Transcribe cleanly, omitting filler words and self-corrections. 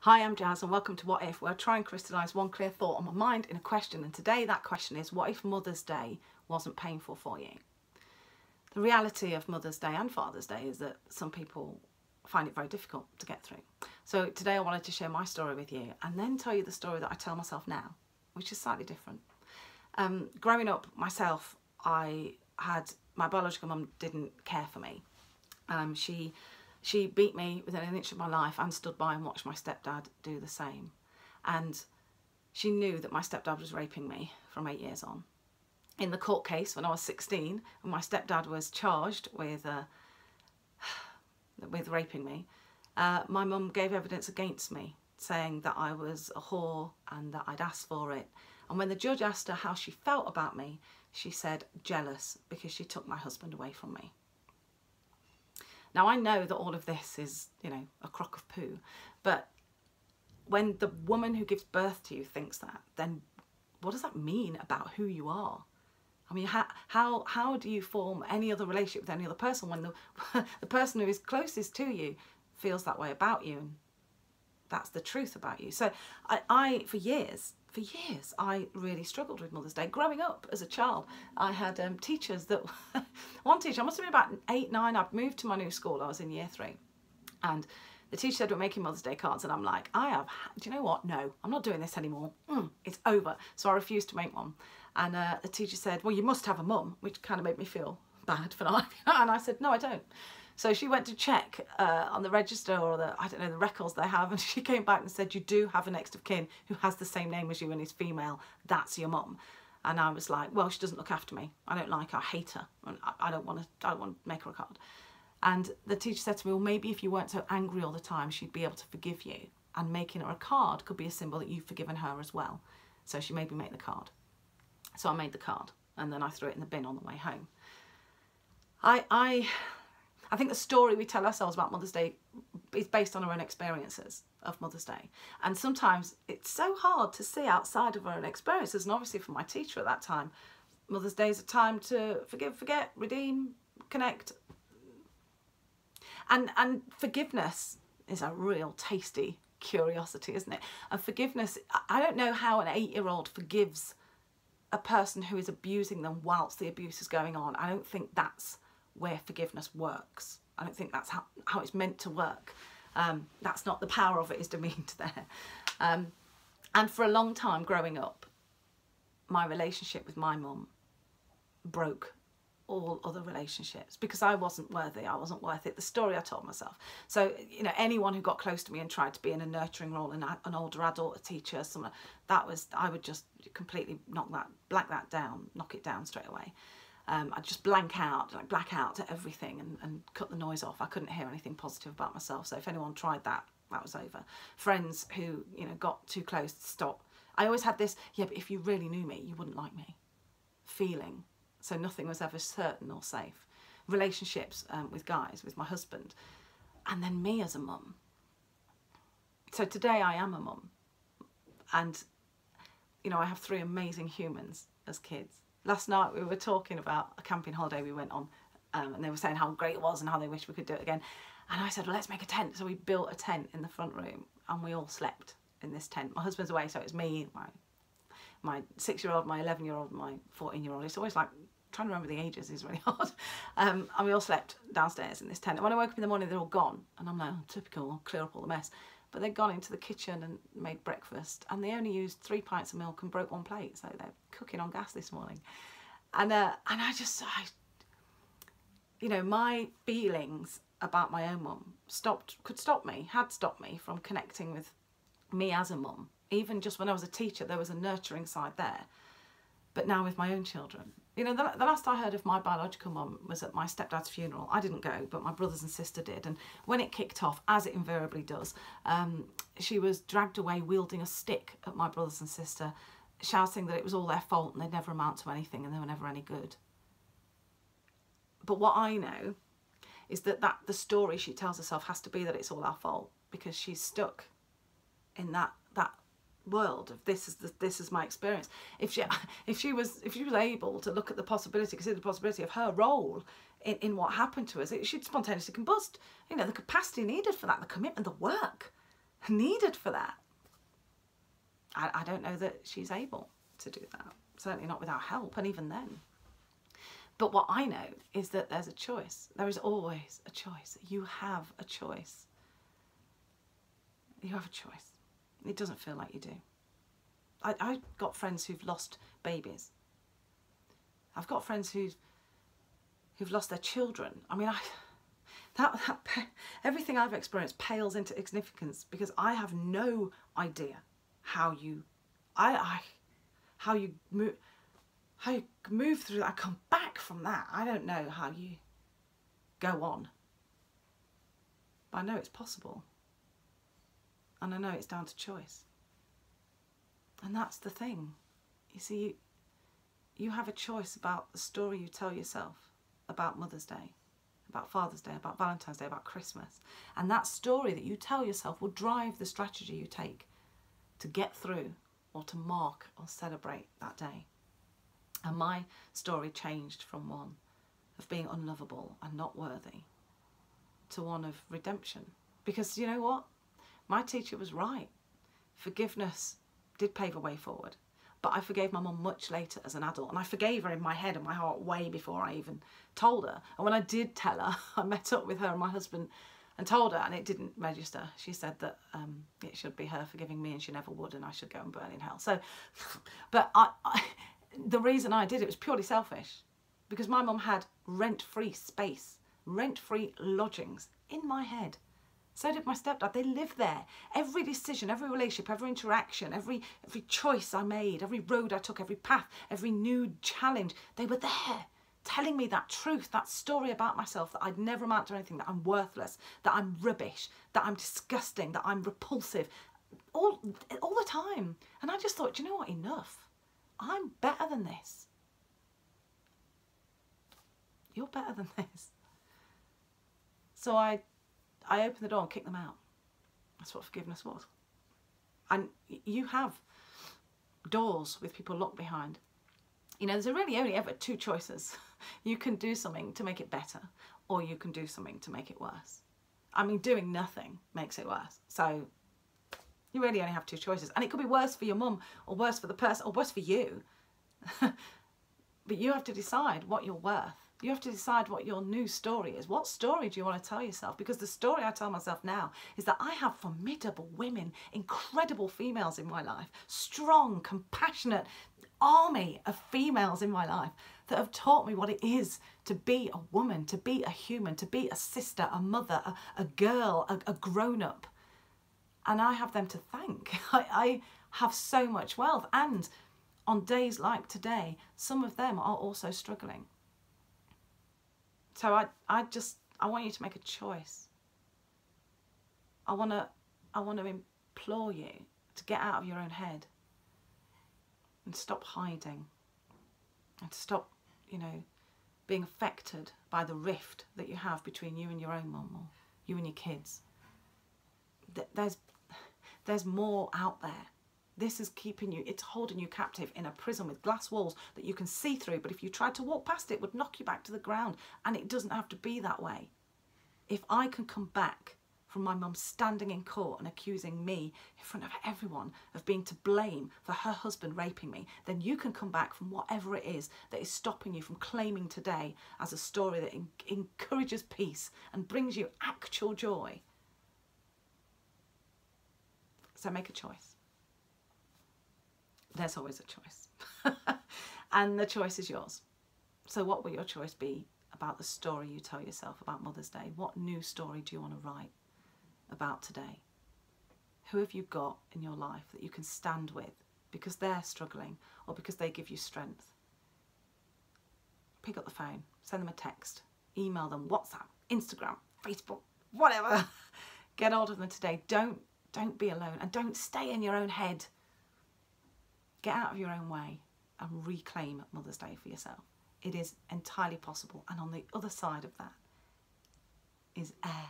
Hi, I'm Jazz and welcome to What If, where I try and crystallise one clear thought on my mind in a question, and today that question is, what if Mother's Day wasn't painful for you? The reality of Mother's Day and Father's Day is that some people find it very difficult to get through. So today I wanted to share my story with you and then tell you the story that I tell myself now, which is slightly different. Growing up myself, my biological mum didn't care for me. She beat me within an inch of my life and stood by and watched my stepdad do the same. And she knew that my stepdad was raping me from 8 years on. In the court case when I was 16, when my stepdad was charged with raping me, my mum gave evidence against me, saying that I was a whore and that I'd asked for it. And when the judge asked her how she felt about me, she said jealous because she took my husband away from me. Now, I know that all of this is, a crock of poo, but when the woman who gives birth to you thinks that, then what does that mean about who you are? I mean, how do you form any other relationship with any other person when the person who is closest to you feels that way about you, and that's the truth about you? So I for years, I really struggled with Mother's Day. Growing up as a child, I had teachers that, one teacher, I must have been about 8, 9, I'd moved to my new school, I was in year 3. And the teacher said, we're making Mother's Day cards. And I'm like, do you know what? No, I'm not doing this anymore. It's over. So I refused to make one. And the teacher said, well, you must have a mum, which kind of made me feel bad for not. And I said, no, I don't. So she went to check on the register or the records they have, and she came back and said, you do have a next of kin who has the same name as you and is female. That's your mum. And I was like, well, she doesn't look after me. I don't like her. I hate her. And I don't want to make her a card. And the teacher said to me, well, maybe if you weren't so angry all the time, she'd be able to forgive you. And making her a card could be a symbol that you've forgiven her as well. So she made me make the card. So I made the card, and then I threw it in the bin on the way home. I think the story we tell ourselves about Mother's Day is based on our own experiences of Mother's Day. And sometimes it's so hard to see outside of our own experiences. And obviously for my teacher at that time, Mother's Day is a time to forgive, forget, redeem, connect. And forgiveness is a real tasty curiosity, isn't it? And forgiveness, I don't know how an 8-year-old forgives a person who is abusing them whilst the abuse is going on. I don't think that's where forgiveness works. I don't think that's how it's meant to work. That's not the power of it, is demeaned there. And for a long time growing up, my relationship with my mum broke all other relationships because I wasn't worthy, I wasn't worth it. The story I told myself. So, anyone who got close to me and tried to be in a nurturing role, an older adult, a teacher, someone, I would just completely black it down straight away. I'd just black out to everything and cut the noise off. I couldn't hear anything positive about myself. So if anyone tried that was over. Friends who, got too close to stop. I always had this, yeah, but if you really knew me, you wouldn't like me feeling. So nothing was ever certain or safe. Relationships with guys, with my husband, and then me as a mum. So today I am a mum. And, I have 3 amazing humans as kids. Last night we were talking about a camping holiday we went on, and they were saying how great it was and how they wished we could do it again. And I said, well, let's make a tent. So we built a tent in the front room and we all slept in this tent. My husband's away, so it's me, my 6-year-old, my 11-year-old, my 14-year-old. It's always like trying to remember the ages is really hard. And we all slept downstairs in this tent. And when I woke up in the morning, they're all gone. And I'm like, oh, typical, I'll clear up all the mess. But they'd gone into the kitchen and made breakfast, and they only used 3 pints of milk and broke 1 plate. So they're cooking on gas this morning. And my feelings about my own mum had stopped me from connecting with me as a mum. Even just when I was a teacher, there was a nurturing side there. But now with my own children, the last I heard of my biological mum was at my stepdad's funeral. I didn't go, but my brothers and sister did. And when it kicked off, as it invariably does, she was dragged away wielding a stick at my brothers and sister, shouting that it was all their fault and they'd never amount to anything and they were never any good. But what I know is that the story she tells herself has to be that it's all our fault, because she's stuck in that world of this is my experience. If she was able to look at the possibility, consider the possibility of her role in what happened to us, she'd spontaneously combust. The capacity needed for that, the commitment, the work. needed for that. I don't know that she's able to do that. Certainly not without help, and even then. But what I know is that there's a choice. There is always a choice. You have a choice. You have a choice. It doesn't feel like you do. I've got friends who've lost babies. I've got friends who've lost their children. I mean, everything I've experienced pales into insignificance because I have no idea how you move through that, come back from that. I don't know how you go on, but I know it's possible, and I know it's down to choice. And that's the thing. You see, you have a choice about the story you tell yourself about Mother's Day, about Father's Day, about Valentine's Day, about Christmas. And that story that you tell yourself will drive the strategy you take to get through or to mark or celebrate that day. And my story changed from one of being unlovable and not worthy to one of redemption. Because you know what? My teacher was right. Forgiveness did pave a way forward. But I forgave my mum much later as an adult. And I forgave her in my head and my heart way before I even told her. And when I did tell her, I met up with her and my husband and told her, and it didn't register. She said that it should be her forgiving me and she never would, and I should go and burn in hell. So, but the reason I did it was purely selfish, because my mum had rent-free space, rent-free lodgings in my head. So did my stepdad. They lived there. Every decision, every relationship, every interaction, every choice I made, every road I took, every path, every new challenge, they were there, telling me that truth, that story about myself, that I'd never amount to anything, that I'm worthless, that I'm rubbish, that I'm disgusting, that I'm repulsive, all the time. And I just thought, do you know what, enough. I'm better than this. You're better than this. So I opened the door and kicked them out. That's what forgiveness was. And you have doors with people locked behind. You know, there's really only ever two choices. You can do something to make it better, or you can do something to make it worse. I mean, doing nothing makes it worse. So you really only have two choices. And it could be worse for your mum, or worse for the person, or worse for you. But you have to decide what you're worth. You have to decide what your new story is. What story do you want to tell yourself? Because the story I tell myself now is that I have formidable women, incredible females in my life, strong, compassionate army of females in my life that have taught me what it is to be a woman, to be a human, to be a sister, a mother, a girl, a grown-up. And I have them to thank. I have so much wealth. And on days like today, some of them are also struggling. So I want you to make a choice. I want to implore you to get out of your own head and stop hiding and stop, you know, being affected by the rift that you have between you and your own mum, or you and your kids. There's more out there. This is keeping you, it's holding you captive in a prison with glass walls that you can see through, but if you tried to walk past it, it would knock you back to the ground, and it doesn't have to be that way. If I can come back from my mum standing in court and accusing me in front of everyone of being to blame for her husband raping me, then you can come back from whatever it is that is stopping you from claiming today as a story that encourages peace and brings you actual joy. So make a choice. There's always a choice. And the choice is yours. So what will your choice be about the story you tell yourself about Mother's Day? What new story do you want to write about today? Who have you got in your life that you can stand with because they're struggling or because they give you strength? Pick up the phone, send them a text, email them, WhatsApp, Instagram, Facebook, whatever. Get hold of them today. Don't be alone, and don't stay in your own head. Get out of your own way and reclaim Mother's Day for yourself. It is entirely possible. And on the other side of that is air.